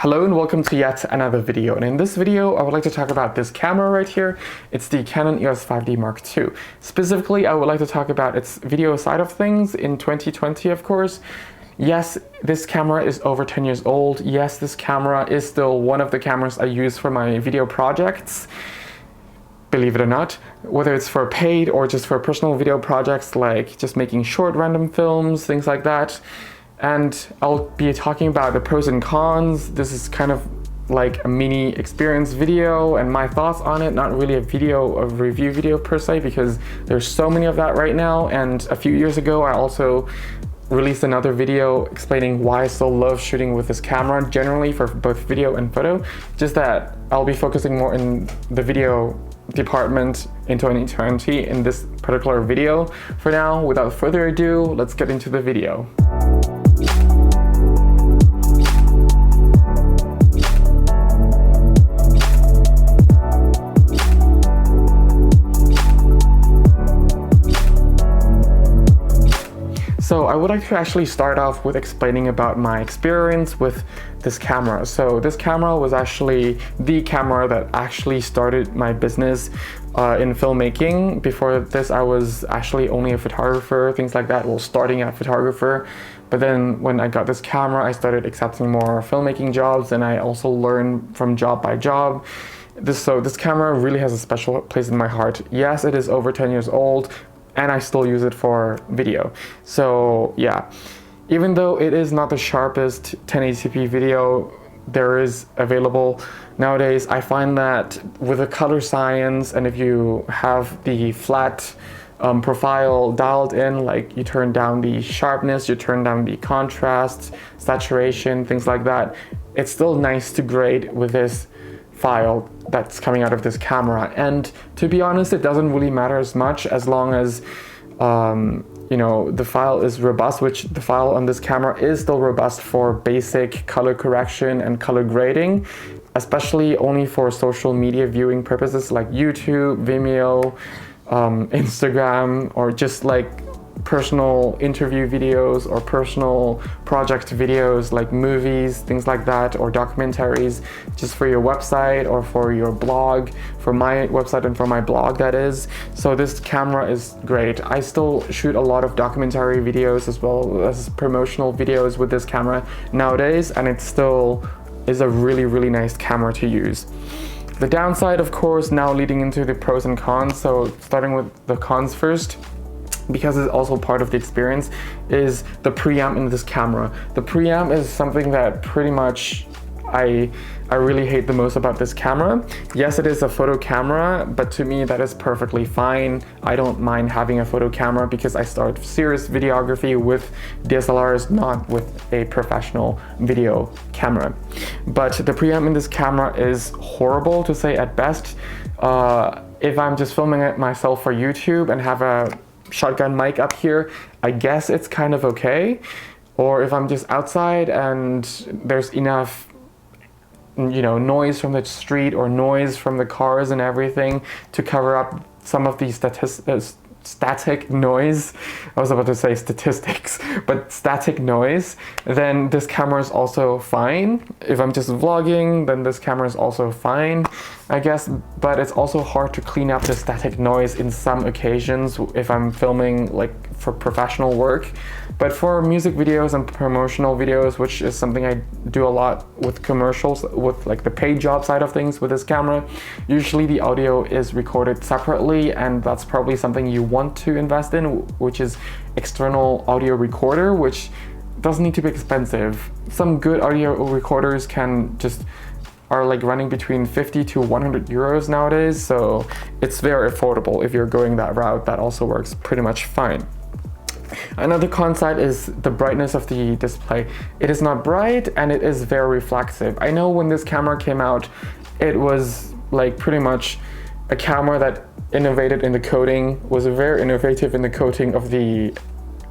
Hello and welcome to yet another video, and in this video I would like to talk about this camera right here. It's the Canon EOS 5D Mark II. Specifically, I would like to talk about its video side of things in 2020, of course. Yes, this camera is over 10 years old. Yes, this camera is still one of the cameras I use for my video projects. Believe it or not, whether it's for paid or just for personal video projects like just making short random films, things like that. And I'll be talking about the pros and cons. This is kind of like a mini experience video and my thoughts on it, not really a review video per se, because there's so many of that right now. And a few years ago, I also released another video explaining why I still love shooting with this camera, generally for both video and photo. Just that I'll be focusing more in the video department in 2020 in this particular video. For now, without further ado, let's get into the video. So I would like to actually start off with explaining about my experience with this camera. So this camera was actually the camera that actually started my business in filmmaking. Before this, I was actually only a photographer, things like that. Well, starting out photographer. But then when I got this camera, I started accepting more filmmaking jobs, and I also learned from job by job. So this camera really has a special place in my heart. Yes, it is over 10 years old, and I still use it for video. So yeah, even though it is not the sharpest 1080p video there is available nowadays, I find that with the color science, and if you have the flat profile dialed in, like you turn down the sharpness, you turn down the contrast, saturation, things like that, it's still nice to grade with this file that's coming out of this camera. And to be honest, it doesn't really matter as much as long as you know, the file is robust, which the file on this camera is still robust for basic color correction and color grading, especially only for social media viewing purposes like YouTube, Vimeo, Instagram, or just like personal interview videos or personal project videos like movies, things like that, or documentaries, just for your website or for your blog, for my website and for my blog, that is. So this camera is great. I still shoot a lot of documentary videos as well as promotional videos with this camera nowadays, and it still is a really nice camera to use. The downside, of course, now leading into the pros and cons. So starting with the cons first, because it's also part of the experience, is the preamp in this camera. The preamp is something that pretty much I really hate the most about this camera. Yes, it is a photo camera, but to me that is perfectly fine. I don't mind having a photo camera because I start serious videography with DSLRs, not with a professional video camera. But the preamp in this camera is horrible, to say at best. If I'm just filming it myself for YouTube and have a shotgun mic up here, I guess it's kind of okay. Or if I'm just outside and there's enough, you know, noise from the street or noise from the cars and everything to cover up some of these static noise. I was about to say statistics, but static noise, then this camera is also fine. If I'm just vlogging, then this camera is also fine, I guess. But it's also hard to clean up the static noise in some occasions if I'm filming like for professional work. But for music videos and promotional videos, which is something I do a lot with commercials, with like the paid job side of things with this camera, usually the audio is recorded separately, and that's probably something you want to invest in, which is external audio recorder, which doesn't need to be expensive. Some good audio recorders are like running between 50 to 100 euros nowadays, so it's very affordable. If you're going that route, that also works pretty much fine. Another con side is the brightness of the display. It is not bright and it is very reflective. I know when this camera came out, it was like pretty much a camera that innovated in the coating, was very innovative in the coating of the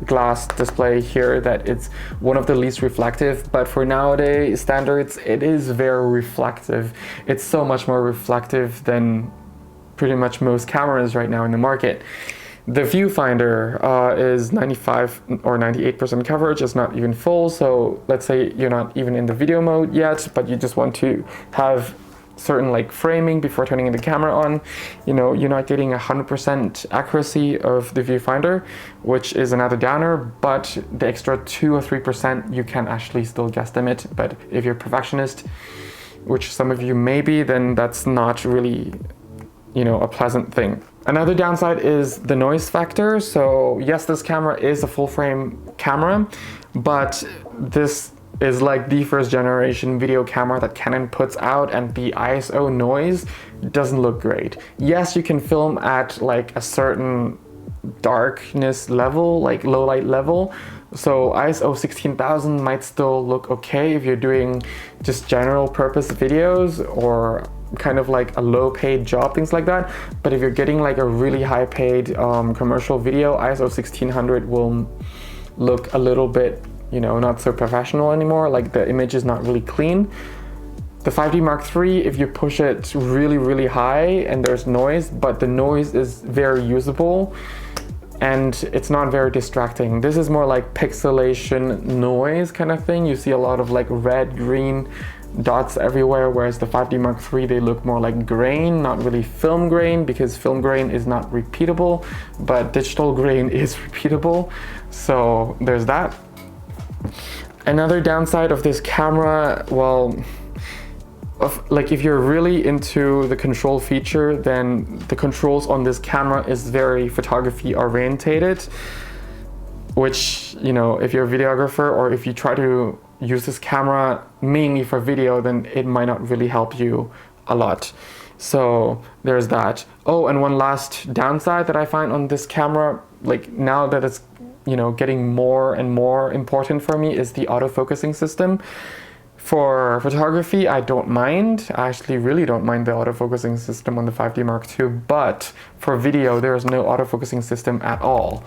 glass display here, that it's one of the least reflective. But for nowadays standards, it is very reflective. It's so much more reflective than pretty much most cameras right now in the market. The viewfinder is 95 or 98% coverage. It's not even full. So let's say you're not even in the video mode yet, but you just want to have certain like framing before turning the camera on. You know, you're not getting 100% accuracy of the viewfinder, which is another downer, but the extra 2 or 3% you can actually still guesstimate. But if you're a perfectionist, which some of you may be, then that's not really, you know, a pleasant thing. Another downside is the noise factor. So yes, this camera is a full frame camera, but this is like the first generation video camera that Canon puts out, and the ISO noise doesn't look great. Yes, you can film at like a certain darkness level, like low light level. So ISO 16,000 might still look okay if you're doing just general purpose videos or kind of like a low paid job, things like that. But if you're getting like a really high paid commercial video, ISO 1600 will look a little bit, you know, not so professional anymore. Like the image is not really clean. The 5D Mark III, if you push it really, really high and there's noise, but the noise is very usable and it's not very distracting. This is more like pixelation noise kind of thing. You see a lot of like red, green dots everywhere, whereas the 5D Mark III, they look more like grain, not really film grain, because film grain is not repeatable, but digital grain is repeatable. So there's that. Another downside of this camera, well, like if you're really into the control feature, then the controls on this camera is very photography orientated, which, you know, if you're a videographer or if you try to use this camera mainly for video, then it might not really help you a lot. So there's that. Oh, and one last downside that I find on this camera, like now that it's, you know, getting more and more important for me, is the autofocusing system. For photography, I don't mind. I actually really don't mind the autofocusing system on the 5D Mark II, but for video, there is no autofocusing system at all.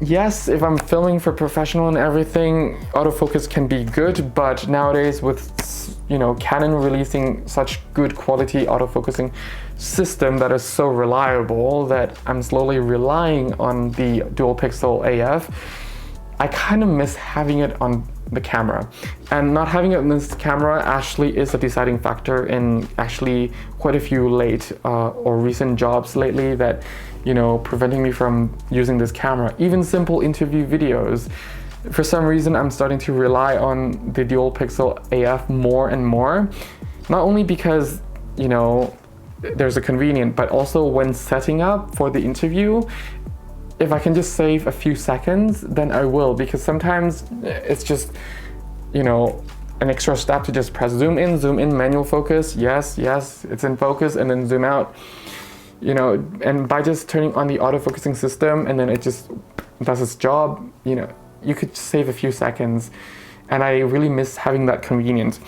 Yes, if I'm filming for professional and everything, autofocus can be good, but nowadays with, you know, Canon releasing such good quality autofocusing system that is so reliable that I'm slowly relying on the dual pixel AF, I kind of miss having it on the camera. And not having it on this camera actually is a deciding factor in actually quite a few late or recent jobs lately that, you know, preventing me from using this camera. Even simple interview videos, for some reason I'm starting to rely on the dual pixel AF more and more. Not only because, you know, there's a convenient, but also when setting up for the interview, if I can just save a few seconds, then I will, because sometimes it's just, you know, an extra step to just press zoom in, manual focus, yes, it's in focus, and then zoom out, you know, and by just turning on the autofocusing system and then it just does its job, you know, you could save a few seconds, and I really miss having that convenience.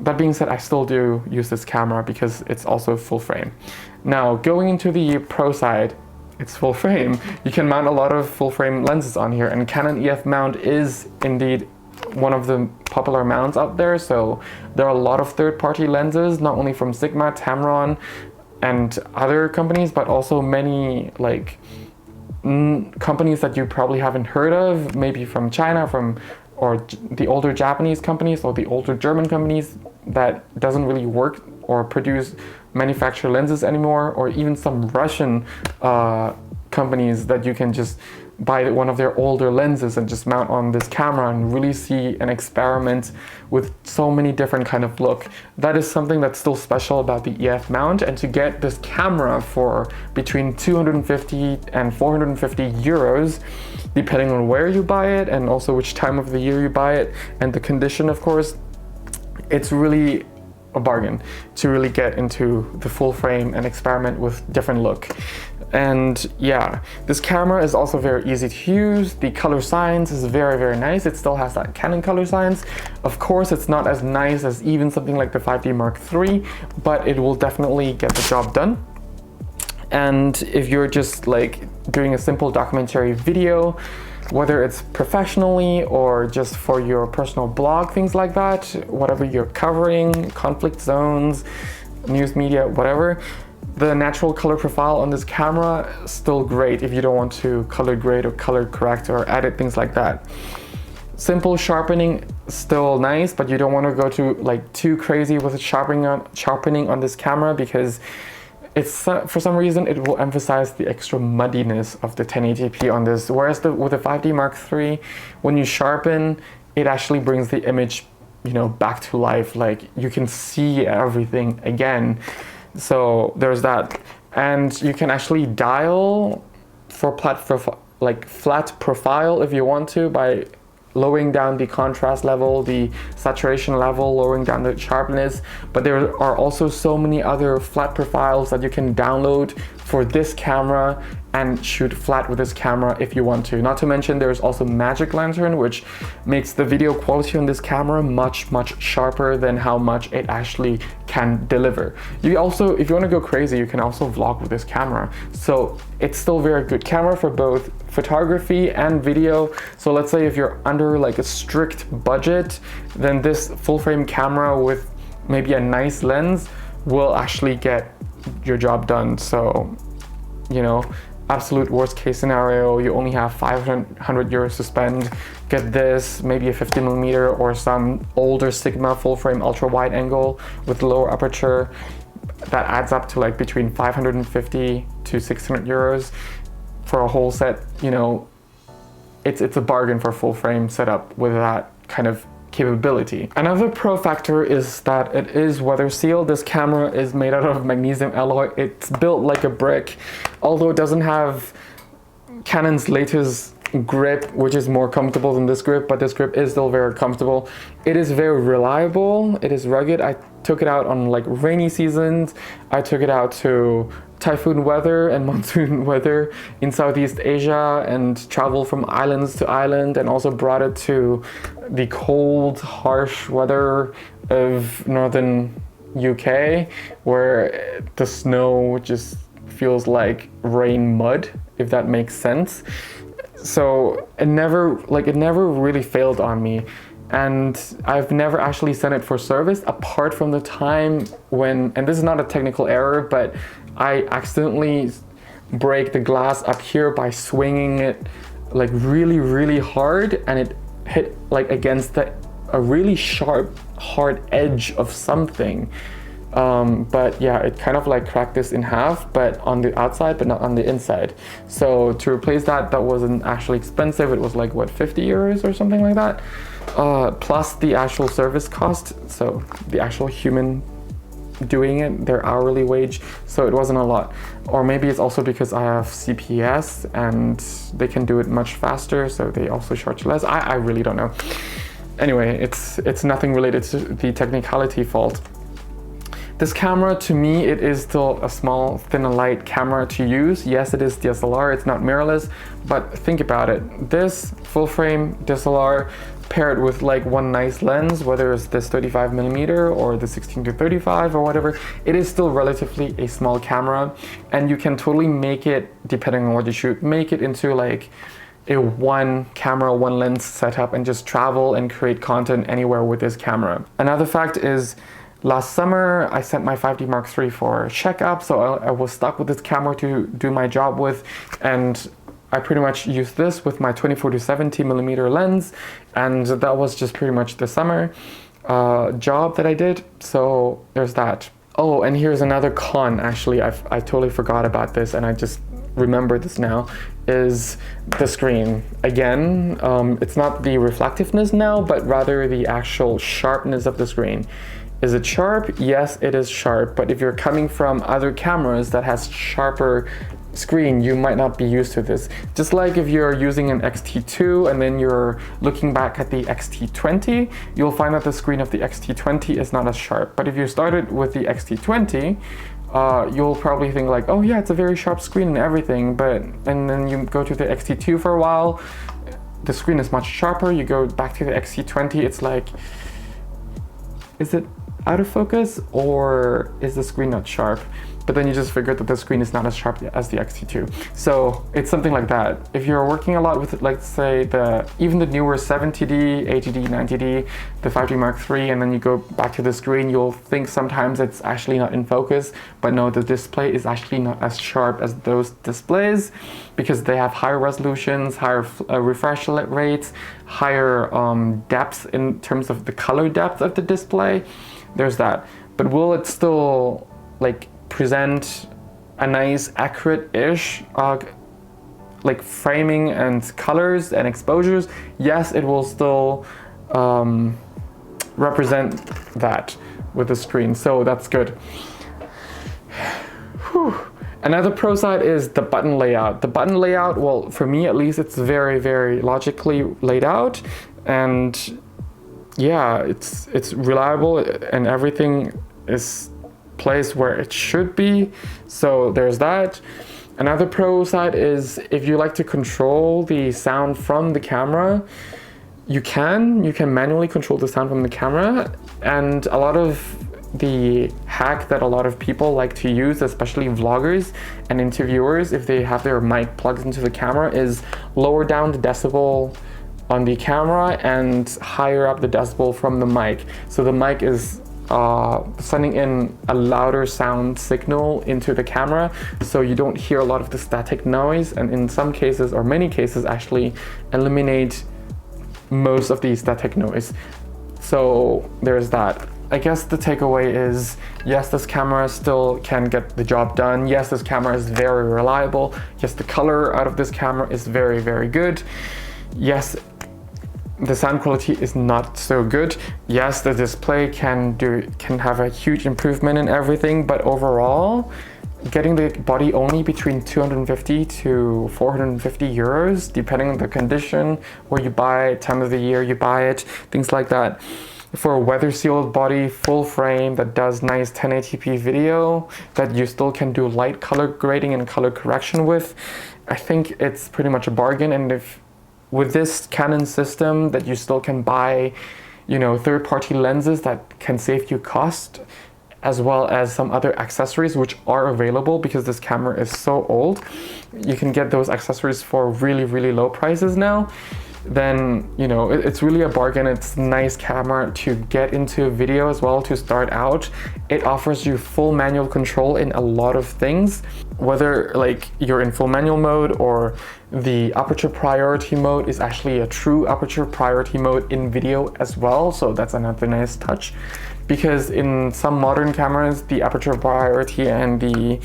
That being said, I still do use this camera because it's also full frame. Now, going into the pro side, it's full frame. You can mount a lot of full frame lenses on here, and Canon EF mount is indeed one of the popular mounts out there. So there are a lot of third-party lenses, not only from Sigma, Tamron, and other companies, but also many like companies that you probably haven't heard of, maybe from China, or the older Japanese companies or the older German companies that doesn't really work or manufacture lenses anymore, or even some Russian companies that you can just buy one of their older lenses and just mount on this camera and really see and experiment with so many different kind of look. That is something that's still special about the EF mount, and to get this camera for between 250 and 450 euros, depending on where you buy it and also which time of the year you buy it and the condition, of course, it's really a bargain to really get into the full frame and experiment with different look. And yeah, this camera is also very easy to use. The color science is very, very nice. It still has that Canon color science. Of course, it's not as nice as even something like the 5D Mark III, but it will definitely get the job done. And if you're just like doing a simple documentary video, whether it's professionally or just for your personal blog, things like that, whatever you're covering, conflict zones, news media, whatever, The natural color profile on this camera is still great if you don't want to color grade or color correct or edit things like that. Simple sharpening, still nice, but you don't want to go to like too crazy with sharpening on this camera, because it's for some reason it will emphasize the extra muddiness of the 1080p on this. Whereas with the 5D Mark III, when you sharpen, it actually brings the image, you know, back to life. Like you can see everything again. So there's that, and you can actually dial for flat profile if you want to, by lowering down the contrast level, the saturation level, lowering down the sharpness. But there are also so many other flat profiles that you can download for this camera and shoot flat with this camera if you want to. Not to mention there's also Magic Lantern, which makes the video quality on this camera much sharper than how much it actually can deliver. You also, if you want to go crazy, you can also vlog with this camera. So it's still a very good camera for both photography and video. So let's say if you're under like a strict budget, then this full frame camera with maybe a nice lens will actually get your job done. So, you know, absolute worst case scenario, you only have 500 euros to spend. Get this, maybe a 50mm or some older Sigma full frame ultra wide angle with lower aperture. That adds up to like between 550 to 600 euros for a whole set. You know, it's a bargain for full frame setup with that kind of capability. Another pro factor is that it is weather sealed. This camera is made out of magnesium alloy. It's built like a brick, although it doesn't have Canon's latest grip, which is more comfortable than this grip, but this grip is still very comfortable. It is very reliable. It is rugged. I took it out on like rainy seasons. I took it out to typhoon weather and monsoon weather in Southeast Asia, and traveled from islands to island, and also brought it to the cold, harsh weather of northern UK, where the snow just feels like rain mud, if that makes sense. So it never really failed on me. And I've never actually sent it for service, apart from the time when, and this is not a technical error, but I accidentally break the glass up here by swinging it like really hard, and it hit like against a really sharp, hard edge of something. But yeah, it kind of like cracked this in half, but on the outside, but not on the inside. So to replace that wasn't actually expensive. It was like, what, 50 euros or something like that? Plus the actual service cost. So the actual human doing it, their hourly wage. So it wasn't a lot. Or maybe it's also because I have CPS and they can do it much faster, so they also charge less. I really don't know. Anyway, it's nothing related to the technicality fault. This camera, to me, it is still a small, thin and light camera to use. Yes, it is DSLR, it's not mirrorless, but think about it. This full frame DSLR paired with like one nice lens, whether it's this 35mm or the 16-35 or whatever, it is still relatively a small camera, and you can totally make it, depending on what you shoot, make it into like a one camera, one lens setup, and just travel and create content anywhere with this camera. Another fact is, last summer, I sent my 5D Mark III for checkup, so I was stuck with this camera to do my job with, and I pretty much used this with my 24 to 70mm lens, and that was just pretty much the summer job that I did, so there's that. Oh, and here's another con, actually, I totally forgot about this, and I just remembered this now, is the screen. Again, it's not the reflectiveness now, but rather the actual sharpness of the screen. Is it sharp? Yes, it is sharp, but if you're coming from other cameras that has sharper screen, you might not be used to this. Just like if you're using an X-T2 and then you're looking back at the X-T20, you'll find that the screen of the X-T20 is not as sharp. But if you started with the X-T20, you'll probably think like, oh yeah, it's a very sharp screen and everything, and then you go to the X-T2 for a while, the screen is much sharper. You go back to the X-T20, it's like, is it out of focus or is the screen not sharp? but then you just figure that the screen is not as sharp as the X-T2. So it's something like that. If you're working a lot with, let's say, even the newer 70D, 80D, 90D, the 5D Mark III, and then you go back to the screen, you'll think sometimes it's actually not in focus, but no, the display is actually not as sharp as those displays because they have higher resolutions, higher refresh rates, higher depth in terms of the color depth of the display. There's that. But will it still like present a nice accurate-ish like framing and colors and exposures? Yes, it will still represent that with the screen, so that's good. Whew. Another pro side is the button layout. The button layout, well, for me at least, it's very, very logically laid out, and yeah, it's reliable and everything is placed where it should be. So there's that. Another pro side is if you like to control the sound from the camera, you can manually control the sound from the camera. And a lot of the hack that a lot of people like to use, especially vloggers and interviewers, if they have their mic plugged into the camera, is lower down the decibel on the camera and higher up the decibel from the mic. So the mic is sending in a louder sound signal into the camera, so you don't hear a lot of the static noise, and in some cases, or many cases actually, eliminate most of the static noise. So there's that. I guess the takeaway is, yes, this camera still can get the job done. Yes, this camera is very reliable. Yes, the color out of this camera is very, very good. Yes, the sound quality is not so good. Yes, the display can have a huge improvement in everything, but overall, getting the body only between 250 to 450 euros, depending on the condition, where you buy it, time of the year you buy it, things like that. For a weather sealed body, full frame, that does nice 1080p video, that you still can do light color grading and color correction with, I think it's pretty much a bargain. And if with this Canon system that you still can buy, you know, third-party lenses that can save you cost, as well as some other accessories which are available because this camera is so old. You can get those accessories for really, really low prices now. Then, you know, it's really a bargain. It's a nice camera to get into video as well to start out. It offers you full manual control in a lot of things, whether like you're in full manual mode or the aperture priority mode is actually a true aperture priority mode in video as well. So that's another nice touch, because in some modern cameras, the aperture priority and the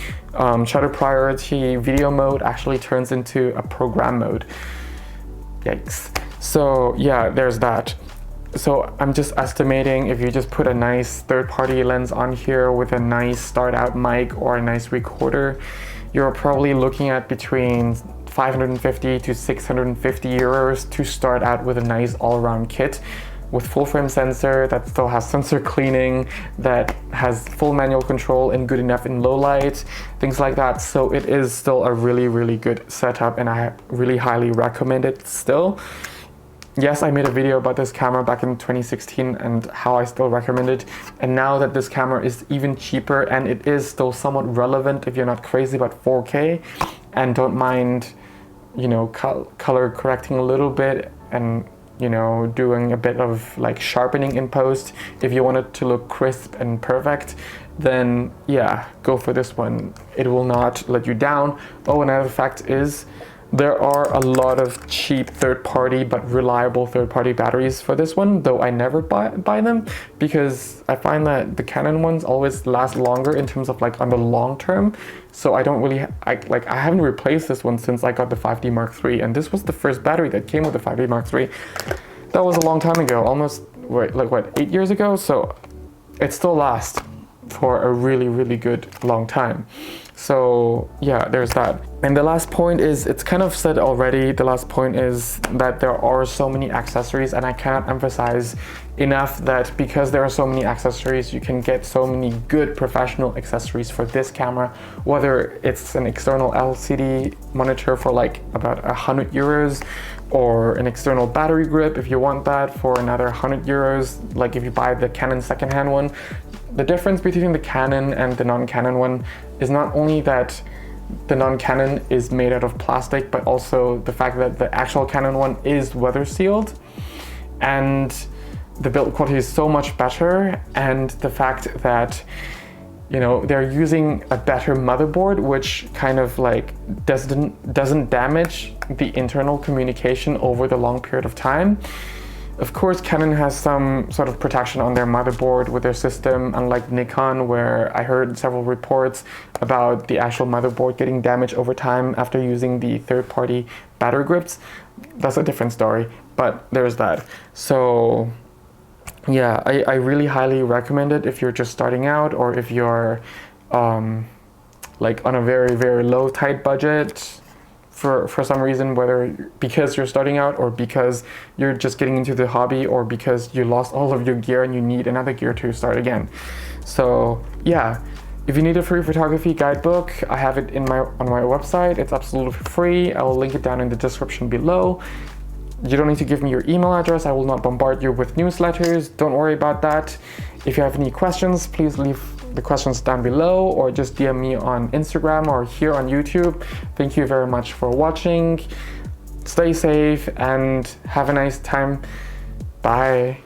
shutter priority video mode actually turns into a program mode. Yikes. So yeah, there's that. So I'm just estimating, if you just put a nice third-party lens on here with a nice start-out mic or a nice recorder, you're probably looking at between 550 to 650 euros to start out with a nice all-around kit with full frame sensor that still has sensor cleaning, that has full manual control and good enough in low light, things like that. So it is still a really, really good setup, and I really highly recommend it still. Yes, I made a video about this camera back in 2016 and how I still recommend it. And now that this camera is even cheaper and it is still somewhat relevant if you're not crazy about 4K and don't mind, you know, color correcting a little bit and, you know, doing a bit of like sharpening in post, if you want it to look crisp and perfect, then yeah, go for this one. It will not let you down. Oh, another fact is there are a lot of cheap third-party but reliable third-party batteries for this one, though I never buy them, because I find that the Canon ones always last longer in terms of like on the long term. So I don't really, I haven't replaced this one since I got the 5D Mark III, and this was the first battery that came with the 5D Mark III. That was a long time ago, almost, like what, 8 years ago? So it still lasts for a really, really good long time. So yeah, there's that. And the last point is, it's kind of said already, the last point is that there are so many accessories, and I cannot emphasize enough that because there are so many accessories, you can get so many good professional accessories for this camera, whether it's an external LCD monitor for like about 100 euros, or an external battery grip if you want that for another 100 euros, like if you buy the Canon secondhand one. The difference between the Canon and the non-Canon one is not only that the non-Canon is made out of plastic, but also the fact that the actual Canon one is weather sealed, and the build quality is so much better, and the fact that, you know, they're using a better motherboard, which kind of like doesn't damage the internal communication over the long period of time. Of course, Canon has some sort of protection on their motherboard with their system, unlike Nikon, where I heard several reports about the actual motherboard getting damaged over time after using the third-party battery grips. That's a different story, but there's that. So yeah, I really highly recommend it if you're just starting out, or if you're like on a very, very low, tight budget for some reason, whether because you're starting out or because you're just getting into the hobby or because you lost all of your gear and you need another gear to start again. So yeah, if you need a free photography guidebook, I have it on my website. It's absolutely free. I will link it down in the description below. You don't need to give me your email address. I will not bombard you with newsletters. Don't worry about that. If you have any questions, please leave the questions down below, or just DM me on Instagram or here on YouTube. Thank you very much for watching. Stay safe and have a nice time. Bye.